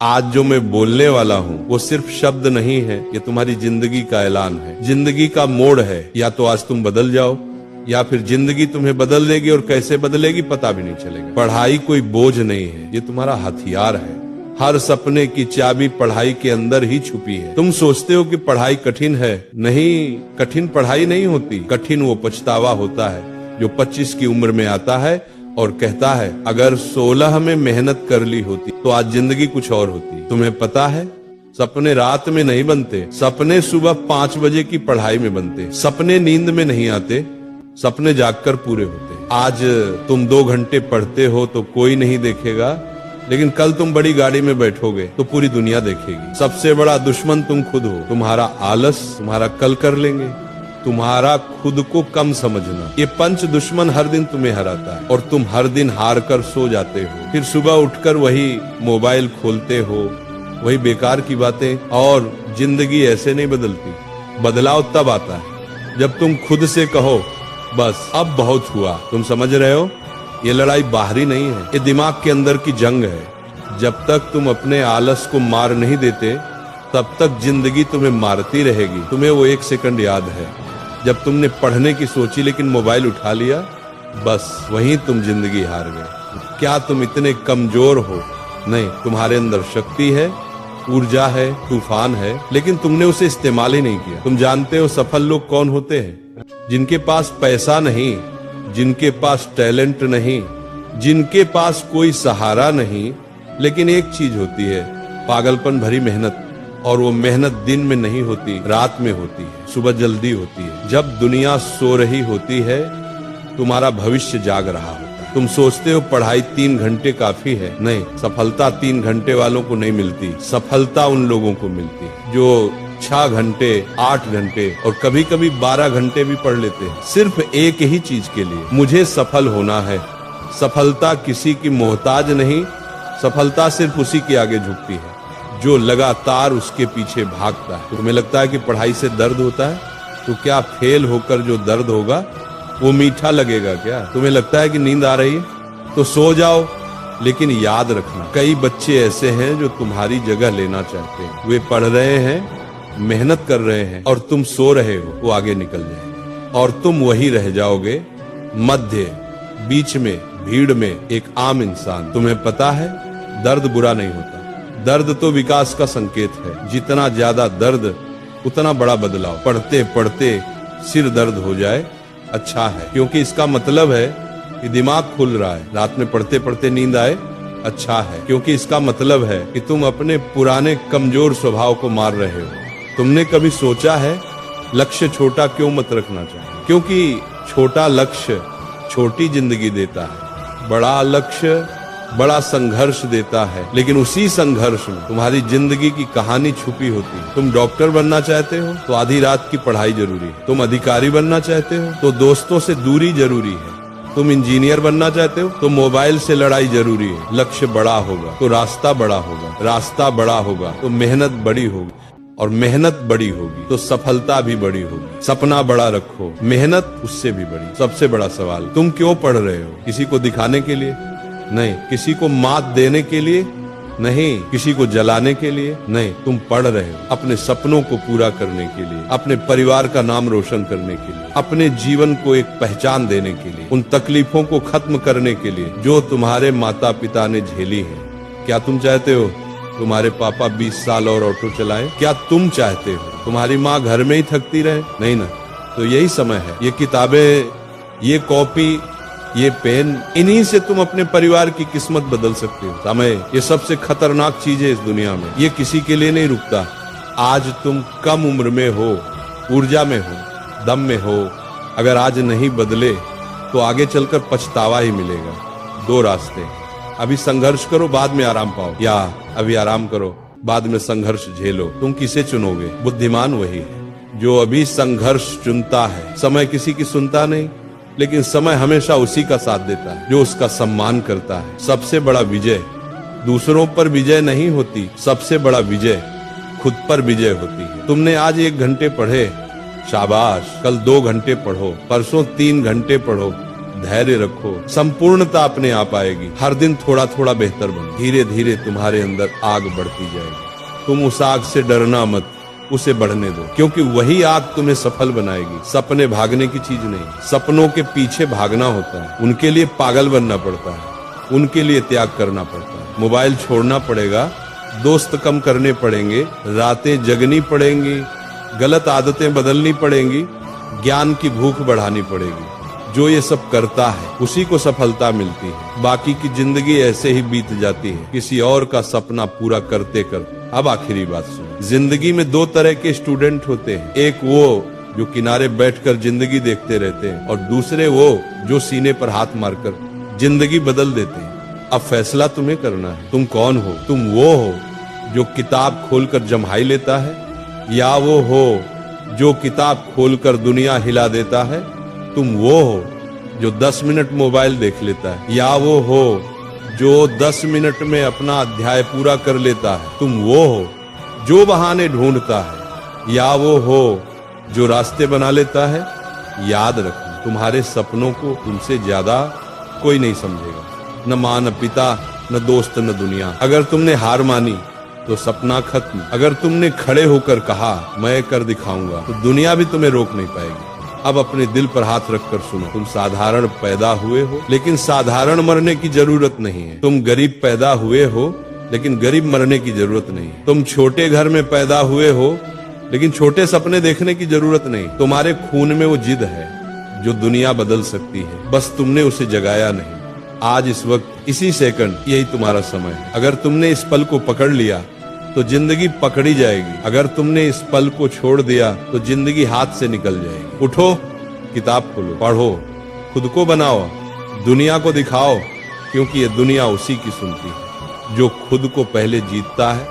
आज जो मैं बोलने वाला हूँ वो सिर्फ शब्द नहीं है, ये तुम्हारी जिंदगी का ऐलान है, जिंदगी का मोड़ है। या तो आज तुम बदल जाओ या फिर जिंदगी तुम्हें बदल देगी, और कैसे बदलेगी पता भी नहीं चलेगा। पढ़ाई कोई बोझ नहीं है, ये तुम्हारा हथियार है। हर सपने की चाबी पढ़ाई के अंदर ही छुपी है। तुम सोचते हो कि पढ़ाई कठिन है, नहीं, कठिन पढ़ाई नहीं होती, कठिन वो पछतावा होता है जो 25 की उम्र में आता है और कहता है अगर 16 में मेहनत कर ली होती तो आज जिंदगी कुछ और होती। तुम्हें पता है सपने रात में नहीं बनते, सपने सुबह 5 बजे की पढ़ाई में बनते। सपने नींद में नहीं आते, सपने जागकर पूरे होते। आज तुम 2 घंटे पढ़ते हो तो कोई नहीं देखेगा, लेकिन कल तुम बड़ी गाड़ी में बैठोगे तो पूरी दुनिया देखेगी। सबसे बड़ा दुश्मन तुम खुद हो। तुम्हारा आलस तुम्हारा कल कर लेंगे, तुम्हारा खुद को कम समझना, ये पंच दुश्मन हर दिन तुम्हें हराता है। और तुम हर दिन हार कर सो जाते हो, फिर सुबह उठकर वही मोबाइल खोलते हो, वही बेकार की बातें। और जिंदगी ऐसे नहीं बदलती, बदलाव तब आता है जब तुम खुद से कहो बस अब बहुत हुआ। तुम समझ रहे हो, ये लड़ाई बाहरी नहीं है, ये दिमाग के अंदर की जंग है। जब तक तुम अपने आलस को मार नहीं देते तब तक जिंदगी तुम्हें मारती रहेगी। तुम्हें वो 1 सेकंड याद है जब तुमने पढ़ने की सोची लेकिन मोबाइल उठा लिया, बस वहीं तुम जिंदगी हार गए। क्या तुम इतने कमजोर हो? नहीं, तुम्हारे अंदर शक्ति है, ऊर्जा है, तूफान है, लेकिन तुमने उसे इस्तेमाल ही नहीं किया। तुम जानते हो सफल लोग कौन होते हैं? जिनके पास पैसा नहीं, जिनके पास टैलेंट नहीं, जिनके पास कोई सहारा नहीं, लेकिन एक चीज होती है, पागलपन भरी मेहनत। और वो मेहनत दिन में नहीं होती, रात में होती है, सुबह जल्दी होती है। जब दुनिया सो रही होती है तुम्हारा भविष्य जाग रहा होता है। तुम सोचते हो पढ़ाई 3 घंटे काफी है, नहीं, सफलता 3 घंटे वालों को नहीं मिलती। सफलता उन लोगों को मिलती है जो 6 घंटे, 8 घंटे और कभी कभी 12 घंटे भी पढ़ लेते हैं, सिर्फ एक ही चीज के लिए, मुझे सफल होना है। सफलता किसी की मोहताज नहीं, सफलता सिर्फ उसी के आगे झुकती है जो लगातार उसके पीछे भागता है। तुम्हें लगता है कि पढ़ाई से दर्द होता है, तो क्या फेल होकर जो दर्द होगा वो मीठा लगेगा क्या? तुम्हें लगता है कि नींद आ रही है तो सो जाओ, लेकिन याद रखना कई बच्चे ऐसे हैं जो तुम्हारी जगह लेना चाहते हैं। वे पढ़ रहे हैं, मेहनत कर रहे हैं, और तुम सो रहे हो, वो आगे निकल जाएंगे और तुम वही रह जाओगे मध्य, बीच में, भीड़ में, एक आम इंसान। तुम्हें पता है दर्द बुरा नहीं होता, दर्द तो विकास का संकेत है। जितना ज्यादा दर्द उतना बड़ा बदलाव। पढ़ते पढ़ते सिर दर्द हो जाए अच्छा है, क्योंकि इसका मतलब है कि दिमाग खुल रहा है। रात में पढ़ते पढ़ते नींद आए अच्छा है, क्योंकि इसका मतलब है कि तुम अपने पुराने कमजोर स्वभाव को मार रहे हो। तुमने कभी सोचा है लक्ष्य छोटा क्यों मत रखना चाहिए? क्योंकि छोटा लक्ष्य छोटी जिंदगी देता है, बड़ा लक्ष्य बड़ा संघर्ष देता है, लेकिन उसी संघर्ष में तुम्हारी जिंदगी की कहानी छुपी होती है। तुम डॉक्टर बनना चाहते हो तो आधी रात की पढ़ाई जरूरी है। तुम अधिकारी बनना चाहते हो तो दोस्तों से दूरी जरूरी है। तुम इंजीनियर बनना चाहते हो तो मोबाइल से लड़ाई जरूरी है। लक्ष्य बड़ा होगा तो रास्ता बड़ा होगा, रास्ता बड़ा होगा तो मेहनत बड़ी होगी, और मेहनत बड़ी होगी तो सफलता भी बड़ी होगी। सपना बड़ा रखो, मेहनत उससे भी बड़ी। सबसे बड़ा सवाल, तुम क्यों पढ़ रहे हो? किसी को दिखाने के लिए नहीं, किसी को मात देने के लिए नहीं, किसी को जलाने के लिए नहीं। तुम पढ़ रहे हो अपने सपनों को पूरा करने के लिए, अपने परिवार का नाम रोशन करने के लिए, अपने जीवन को एक पहचान देने के लिए, उन तकलीफों को खत्म करने के लिए जो तुम्हारे माता पिता ने झेली है। क्या तुम चाहते हो तुम्हारे पापा 20 साल और ऑटो चलाएं? क्या तुम चाहते हो तुम्हारी माँ घर में ही थकती रहे? नहीं ना। तो यही समय है, ये किताबें, ये कॉपी, ये पेन, इन्हीं से तुम अपने परिवार की किस्मत बदल सकते हो। समय ये सबसे खतरनाक चीज है इस दुनिया में, ये किसी के लिए नहीं रुकता। आज तुम कम उम्र में हो, ऊर्जा में हो, दम में हो, अगर आज नहीं बदले तो आगे चलकर पछतावा ही मिलेगा। 2 रास्ते, अभी संघर्ष करो बाद में आराम पाओ, या अभी आराम करो बाद में संघर्ष झेलो। तुम किसे चुनोगे? बुद्धिमान वही है जो अभी संघर्ष चुनता है। समय किसी की सुनता नहीं, लेकिन समय हमेशा उसी का साथ देता है जो उसका सम्मान करता है। सबसे बड़ा विजय दूसरों पर विजय नहीं होती, सबसे बड़ा विजय खुद पर विजय होती है। तुमने आज 1 घंटे पढ़े, शाबाश, कल 2 घंटे पढ़ो, परसों 3 घंटे पढ़ो, धैर्य रखो, संपूर्णता अपने आप आएगी। हर दिन थोड़ा थोड़ा बेहतर बनो, धीरे धीरे तुम्हारे अंदर आग बढ़ती जाएगी। तुम उस आग से डरना मत, उसे बढ़ने दो, क्योंकि वही आग तुम्हें सफल बनाएगी। सपने भागने की चीज नहीं, सपनों के पीछे भागना होता है, उनके लिए पागल बनना पड़ता है, उनके लिए त्याग करना पड़ता है। मोबाइल छोड़ना पड़ेगा, दोस्त कम करने पड़ेंगे, रातें जगनी पड़ेंगी, गलत आदतें बदलनी पड़ेंगी, ज्ञान की भूख बढ़ानी पड़ेगी। जो ये सब करता है उसी को सफलता मिलती है। बाकी की जिंदगी ऐसे ही बीत जाती है, किसी और का सपना पूरा करते करते। अब आखिरी बात सुनो, जिंदगी में दो तरह के स्टूडेंट होते हैं, एक वो जो किनारे बैठकर जिंदगी देखते रहते हैं, और दूसरे वो जो सीने पर हाथ मारकर जिंदगी बदल देते हैं। अब फैसला तुम्हें करना है, तुम कौन हो? तुम वो हो जो किताब खोलकर जम्हाई लेता है, या वो हो जो किताब खोलकर दुनिया हिला देता है? तुम वो हो जो 10 मिनट मोबाइल देख लेता है, या वो हो जो 10 मिनट में अपना अध्याय पूरा कर लेता है? तुम वो हो जो बहाने ढूंढता है, या वो हो जो रास्ते बना लेता है? याद रखना, तुम्हारे सपनों को तुमसे ज्यादा कोई नहीं समझेगा, न माँ, न पिता, न दोस्त, न दुनिया। अगर तुमने हार मानी तो सपना खत्म। अगर तुमने खड़े होकर कहा मैं कर दिखाऊंगा, तो दुनिया भी तुम्हें रोक नहीं पाएगी। अब अपने दिल पर हाथ रखकर सुनो, तुम साधारण पैदा हुए हो, लेकिन साधारण मरने की जरूरत नहीं है। तुम गरीब पैदा हुए हो, लेकिन गरीब मरने की जरूरत नहीं है। तुम छोटे घर में पैदा हुए हो, लेकिन छोटे सपने देखने की जरूरत नहीं। तुम्हारे खून में वो जिद है जो दुनिया बदल सकती है, बस तुमने उसे जगाया नहीं। आज इस वक्त इसी सेकंड यही तुम्हारा समय है। अगर तुमने इस पल को पकड़ लिया तो जिंदगी पकड़ी जाएगी, अगर तुमने इस पल को छोड़ दिया तो जिंदगी हाथ से निकल जाएगी। उठो, किताब खोलो, पढ़ो, खुद को बनाओ, दुनिया को दिखाओ, क्योंकि ये दुनिया उसी की सुनती है जो खुद को पहले जीतता है।